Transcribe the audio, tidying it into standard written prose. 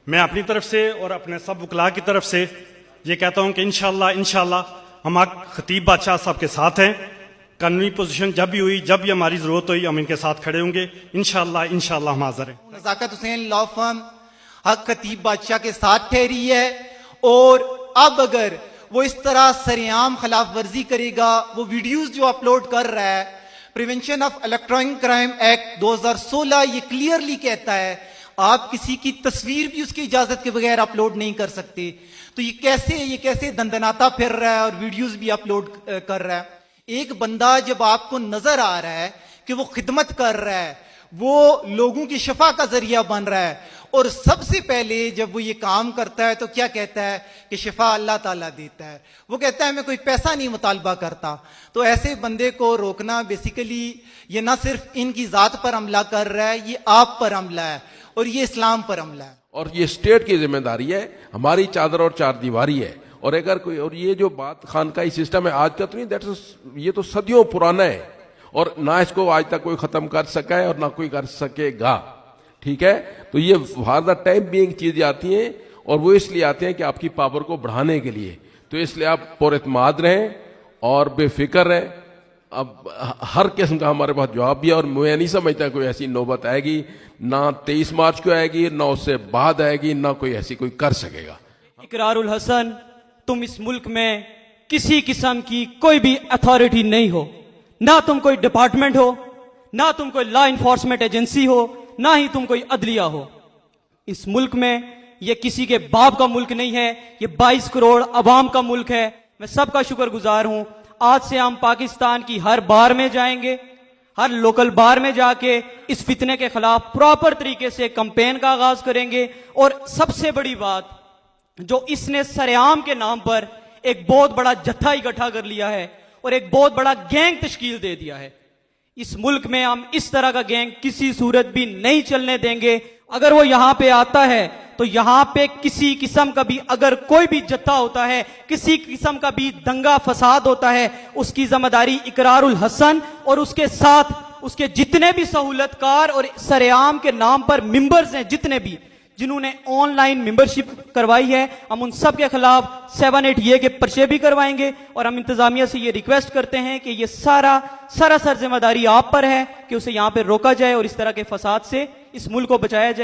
میں اپنی طرف سے اور اپنے سب وکلاء کی طرف سے یہ کہتا ہوں کہ انشاءاللہ ہم خطیب بادشاہ صاحب کے ساتھ ہیں. قانونی پوزیشن جب بھی ہوئی، جب بھی ہماری ضرورت ہوئی، ہم ان کے ساتھ کھڑے ہوں گے. انشاءاللہ ہم حاضر ہیں. نزاکت حسین لا فرم حق خطیب بادشاہ کے ساتھ ٹھہری ہے، اور اب اگر وہ اس طرح سرعام خلاف ورزی کرے گا، وہ ویڈیوز جو اپلوڈ کر رہا ہے، prevention of electronic crime act 2016 یہ کلیئرلی کہتا ہے آپ کسی کی تصویر بھی اس کی اجازت کے بغیر اپلوڈ نہیں کر سکتے. تو یہ کیسے دندناتا پھر رہا ہے اور ویڈیوز بھی اپلوڈ کر رہا ہے. ایک بندہ جب آپ کو نظر آ رہا ہے کہ وہ خدمت کر رہا ہے، وہ لوگوں کی شفا کا ذریعہ بن رہا ہے، اور سب سے پہلے جب وہ یہ کام کرتا ہے تو کیا کہتا ہے کہ شفا اللہ تعالیٰ دیتا ہے. وہ کہتا ہے میں کوئی پیسہ نہیں مطالبہ کرتا. تو ایسے بندے کو روکنا بیسیکلی یہ نہ صرف ان کی ذات پر حملہ کر رہا ہے، یہ آپ پر حملہ ہے اور یہ اسلام پر حملہ ہے. اور یہ اسٹیٹ کی ذمہ داری ہے، ہماری چادر اور چار دیواری ہے. اور اگر کوئی، اور یہ جو بات خانقاہی سسٹم ہے آج کا تو نہیں، یہ تو صدیوں پرانا ہے، اور نہ اس کو آج تک کوئی ختم کر سکا ہے اور نہ کوئی کر سکے گا. ٹھیک ہے، تو یہ فار دا ٹائم بینگ چیزیں آتی ہیں، اور وہ اس لیے آتے ہیں کہ آپ کی پاور کو بڑھانے کے لیے. تو اس لیے آپ پر اعتماد رہیں اور بے فکر رہیں. اب ہر قسم کا ہمارے پاس جواب بھی ہے، اور میں نہیں سمجھتا کوئی ایسی نوبت آئے گی، نہ 23 مارچ کو آئے گی، نہ اس سے بعد آئے گی، نہ کوئی ایسی کوئی کر سکے گا. اقرار الحسن، تم اس ملک میں کسی قسم کی کوئی بھی اتھارٹی نہیں ہو، نہ تم کوئی ڈپارٹمنٹ ہو، نہ تم کوئی لا انفورسمنٹ ایجنسی ہو، نہ ہی تم کوئی عدلیہ ہو. اس ملک میں یہ کسی کے باپ کا ملک نہیں ہے، یہ 22 کروڑ عوام کا ملک ہے. میں سب کا شکر گزار ہوں. آج سے ہم پاکستان کی ہر بار میں جائیں گے، ہر لوکل بار میں جا کے اس فتنے کے خلاف پراپر طریقے سے کمپین کا آغاز کریں گے. اور سب سے بڑی بات جو اس نے سرعام کے نام پر ایک بہت بڑا جتھا اکٹھا کر لیا ہے اور ایک بہت بڑا گینگ تشکیل دے دیا ہے، اس ملک میں ہم اس طرح کا گینگ کسی صورت بھی نہیں چلنے دیں گے. اگر وہ یہاں پہ آتا ہے تو یہاں پہ کسی قسم کا بھی اگر کوئی بھی جتھا ہوتا ہے، کسی قسم کا بھی دنگا فساد ہوتا ہے، اس کی ذمہ داری اقرار الحسن اور اس کے ساتھ اس کے جتنے بھی سہولت کار اور سرعام کے نام پر ممبرز ہیں، جتنے بھی جنہوں نے آن لائن ممبرشپ کروائی ہے، ہم ان سب کے خلاف 7-8 یہ کے پرچے بھی کروائیں گے. اور ہم انتظامیہ سے یہ ریکویسٹ کرتے ہیں کہ یہ سراسر ذمہ داری آپ پر ہے کہ اسے یہاں پہ روکا جائے اور اس طرح کے فساد سے اس ملک کو بچایا جائے.